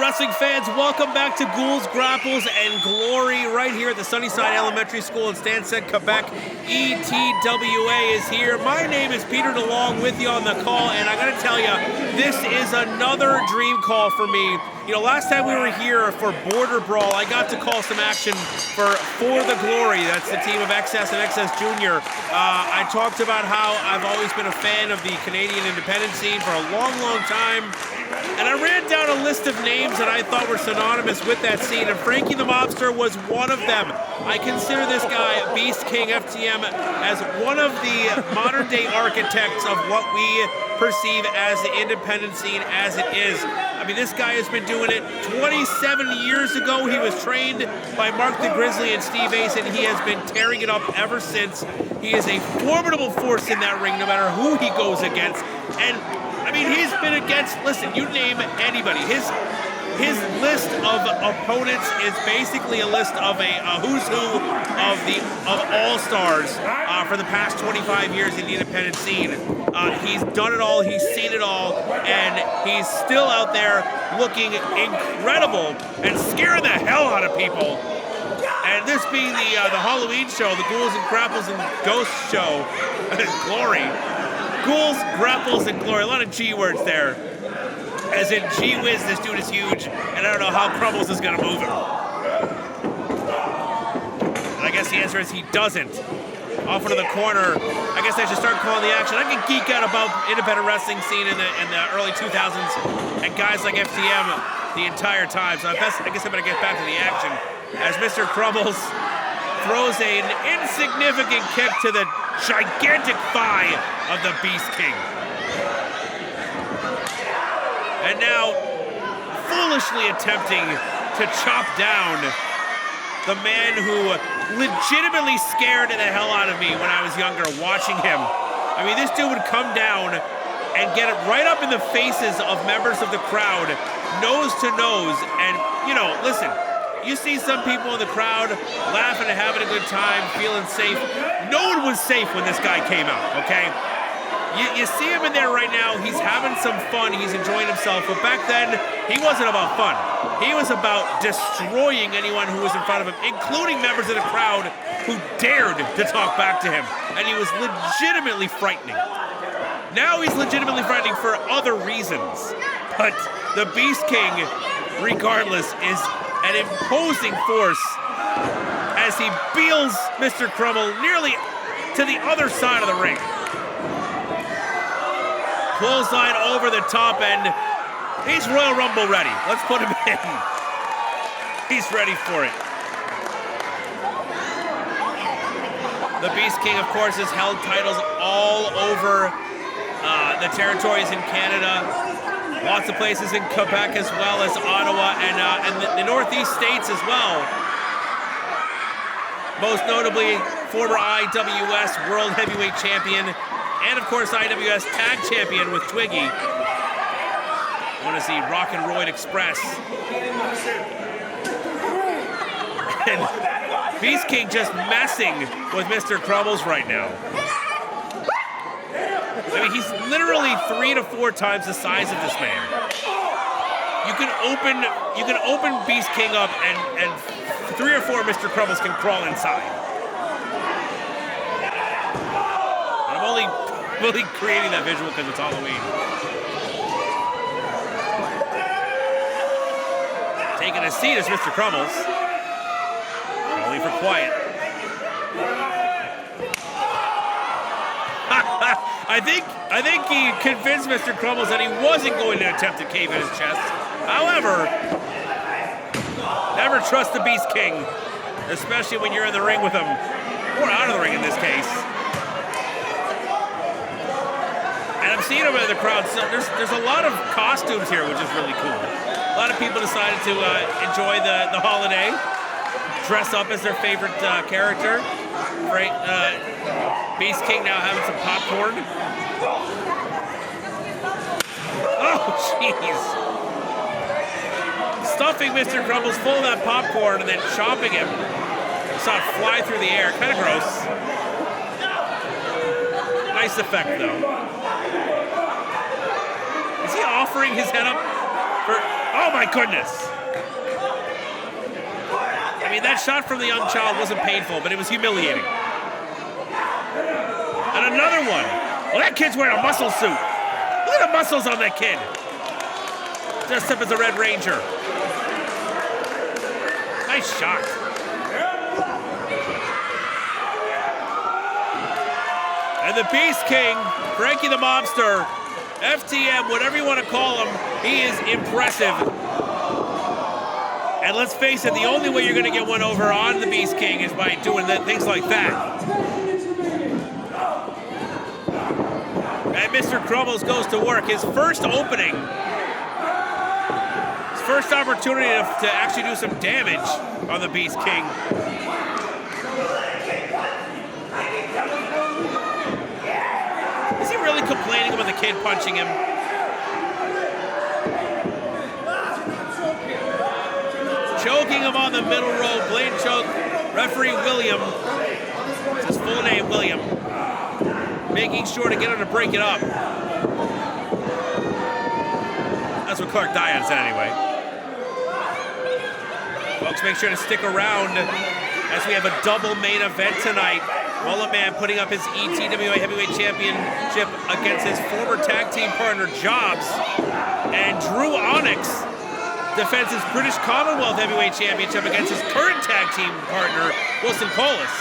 Wrestling fans, welcome back to Ghouls, Grapples, and Glory right here at the Sunnyside Elementary School in Stanstead, Quebec. ETWA is here. My name is Peter Delonge with you on the call, and I gotta tell you, this is another dream call for me. You know, last time we were here for Border Brawl, I got to call some action for the Glory. That's the team of XS and XS Junior. I talked about how I've always been a fan of the Canadian independent scene for a long, long time. And I ran down a list of names that I thought were synonymous with that scene, and Frankie the Mobster was one of them. I consider this guy, Beast King FTM, as one of the modern-day architects of what we perceive as the independent scene as it is. I mean, this guy has been doing it 27 years ago. He was trained by Mark the Grizzly and Steve Ace, and he has been tearing it up ever since. He is a formidable force in that ring, no matter who he goes against. And I mean, he's been against, listen, you name anybody. His list of opponents is basically a list of a who's who of all-stars for the past 25 years in the independent scene. He's done it all, he's seen it all, and he's still out there looking incredible and scaring the hell out of people. And this being the Halloween show, the Ghouls and Grapples and Ghosts show, Glory. Ghouls, Grapples, and Glory. A lot of G words there. As in, gee whiz, this dude is huge, and I don't know how Crummels is going to move him. And I guess the answer is he doesn't. Off into the corner. I guess I should start calling the action. I can geek out about independent wrestling scene in the early 2000s and guys like FTM the entire time. So I guess I better get back to the action. As Mr. Crummels throws an insignificant kick to the gigantic thigh of the Beast King. And now, foolishly attempting to chop down the man who legitimately scared the hell out of me when I was younger watching him. I mean, this dude would come down and get it right up in the faces of members of the crowd, nose to nose. And, you know, listen, you see some people in the crowd laughing and having a good time, feeling safe. No one was safe when this guy came out, okay? You see him in there right now, he's having some fun, he's enjoying himself, but back then, he wasn't about fun. He was about destroying anyone who was in front of him, including members of the crowd who dared to talk back to him. And he was legitimately frightening. Now he's legitimately frightening for other reasons. But the Beast King, regardless, is an imposing force as he beels Mr. Crummel nearly to the other side of the ring. Clothesline over the top, and he's Royal Rumble ready. Let's put him in. He's ready for it. The Beast King, of course, has held titles all over the territories in Canada. Lots of places in Quebec as well as Ottawa and the Northeast states as well. Most notably, former IWS World Heavyweight Champion and, of course, IWS Tag Champion with Twiggy. Known as the Rock and Roid Express. And Beast King just messing with Mr. Crummels right now. I mean, he's literally 3 to 4 times the size of this man. You can open Beast King up, and 3 or 4 Mr. Crummels can crawl inside. And I'm only creating that visual because it's Halloween. Taking a seat is Mr. Crummels. Only for quiet. I think he convinced Mr. Crummels that he wasn't going to attempt to cave in his chest. However, never trust the Beast King, especially when you're in the ring with him, or out of the ring in this case. And I'm seeing him in the crowd. So there's a lot of costumes here, which is really cool. A lot of people decided to enjoy the holiday, dress up as their favorite character. Right, Beast King now having some popcorn. Oh, jeez. Stuffing Mr. Crummels full of that popcorn and then chopping him. Saw it fly through the air. Kind of gross. Nice effect, though. Is he offering his head up for Oh my goodness. I mean, that shot from the young child wasn't painful, but it was humiliating. And another one. Well, that kid's wearing a muscle suit. Look at the muscles on that kid. Dressed up as a Red Ranger. Nice shot. And the Beast King, Frankie the Mobster, FTM, whatever you want to call him, he is impressive. And let's face it, the only way you're going to get one over on the Beast King is by doing things like that. And Mr. Crummels goes to work. His first opening, his first opportunity to actually do some damage on the Beast King. Is he really complaining about the kid punching him? Choking him on the middle rope, blade choke. Referee William, it's his full name, William, making sure to get him to break it up. That's what Clark Dion said anyway. Folks, make sure to stick around as we have a double main event tonight. Mullet Man putting up his ETWA Heavyweight Championship against his former tag team partner, Jobs. And Drew Onyx defends his British Commonwealth Heavyweight Championship against his current tag team partner, Wilson Polis.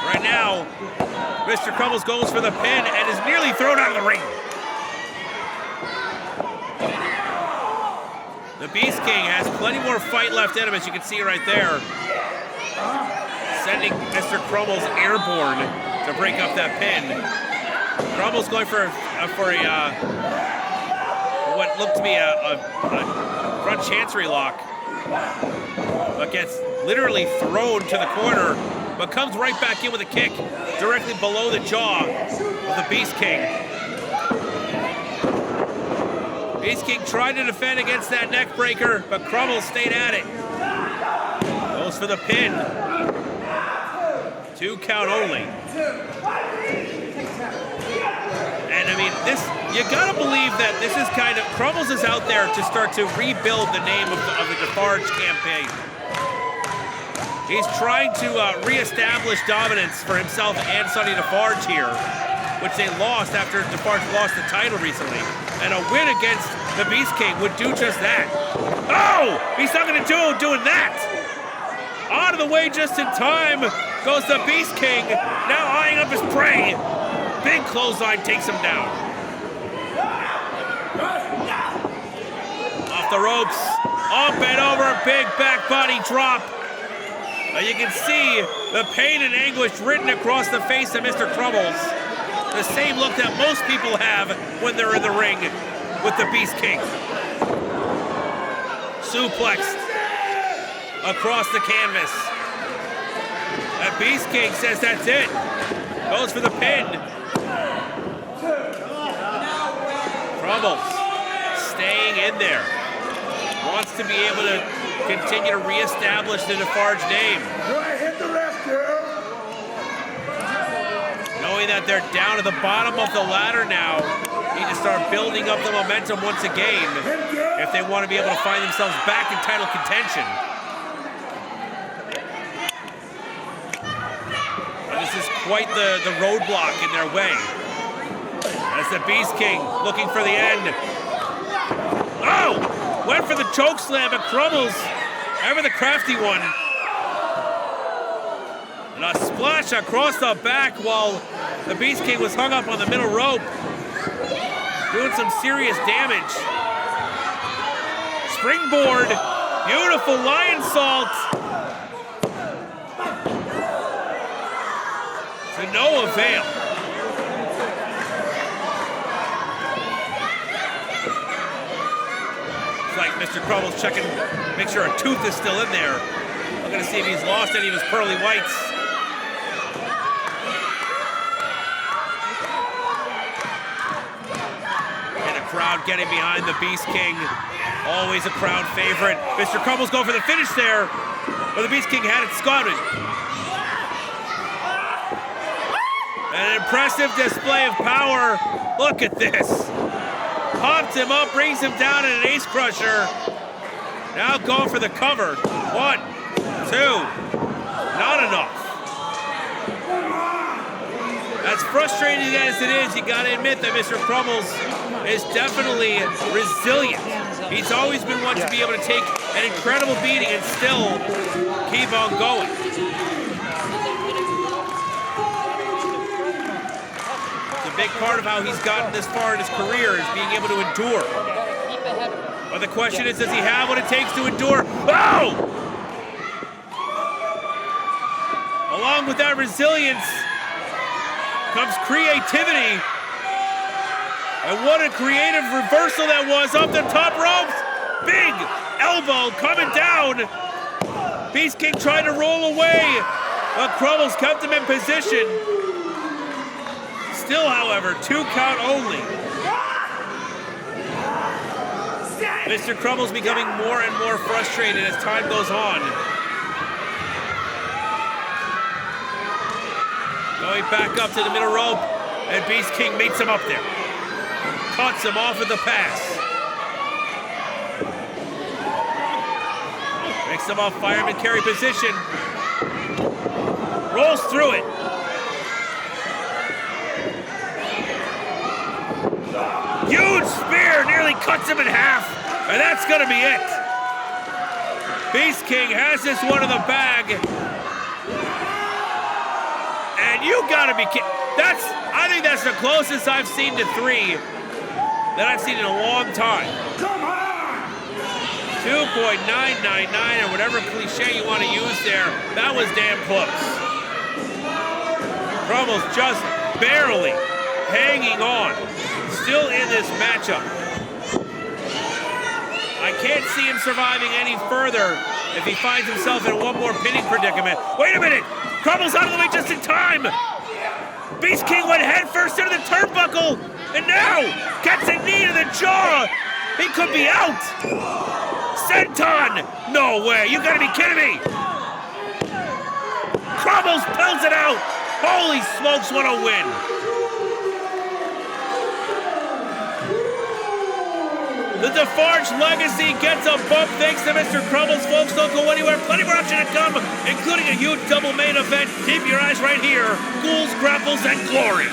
Right now, Mr. Crummels goes for the pin and is nearly thrown out of the ring. The Beast King has plenty more fight left in him, as you can see right there. Sending Mr. Crummels airborne to break up that pin. Crummels going for what looked to be a front chancery lock, but gets literally thrown to the corner, but comes right back in with a kick directly below the jaw of the Beast King. Beast King tried to defend against that neck breaker, but Crummels stayed at it. Goes for the pin. 2 count only. And I mean, you gotta believe that this is kind of, Crummels is out there to start to rebuild the name of the Defarge campaign. He's trying to reestablish dominance for himself and Sonny Defarge here, which they lost after Defarge lost the title recently. And a win against the Beast King would do just that. Oh, he's not gonna do doing that. Out of the way just in time goes the Beast King, now eyeing up his prey. Big clothesline takes him down. Off the ropes, up and over, big back body drop. Now you can see the pain and anguish written across the face of Mr. Crummels. The same look that most people have when they're in the ring with the Beast King. Suplexed across the canvas. That Beast King says that's it. Goes for the pin. Crummels staying in there. Wants to be able to continue to reestablish the Defarge name. Hit the left, girl. Knowing that they're down at the bottom of the ladder now, need to start building up the momentum once again if they want to be able to find themselves back in title contention. This is quite the roadblock in their way. As the Beast King looking for the end. Oh! Went for the choke slam, but Crummels, ever the crafty one. And a splash across the back while the Beast King was hung up on the middle rope. Doing some serious damage. Springboard. Beautiful lion salt. To no avail. It's like Mr. Crummels checking, make sure a tooth is still in there. Looking to see if he's lost any of his pearly whites. And a crowd getting behind the Beast King. Always a crowd favorite. Mr. Crummels going for the finish there, but the Beast King had it scouted. An impressive display of power. Look at this. Pops him up, brings him down in an ace crusher. Now going for the cover. 1, 2, not enough. As frustrating as it is, you gotta admit that Mr. Crummels is definitely resilient. He's always been one to be able to take an incredible beating and still keep on going. It's a big part of how he's gotten this far in his career is being able to endure. But the question is, does he have what it takes to endure? Oh! Along with that resilience comes creativity. And what a creative reversal that was up the top ropes. Big elbow coming down. Beast King tried to roll away, but Crummels kept him in position. Still, however, 2 count only. Mr. Crummels becoming more and more frustrated as time goes on. Going back up to the middle rope, and Beast King meets him up there. Cuts him off at the pass. Makes him off fireman carry position. Rolls through it. Huge spear, nearly cuts him in half, and that's gonna be it. Beast King has this one in the bag. And you gotta be kidding. I think that's the closest I've seen to 3 that I've seen in a long time. Come on! 2.999 or whatever cliche you want to use there. That was damn close. Crummels just barely hanging on. Still in this matchup. I can't see him surviving any further if he finds himself in one more pinning predicament. Wait a minute! Crummels out of the way just in time! Beast King went headfirst into the turnbuckle, and now gets a knee to the jaw! He could be out! Senton! No way, you gotta be kidding me! Crummels pulls it out! Holy smokes, what a win! The Defarge legacy gets a bump thanks to Mr. Crummels. Folks, don't go anywhere. Plenty more action to come, including a huge double main event. Keep your eyes right here. Ghouls, Grapples, and Glory.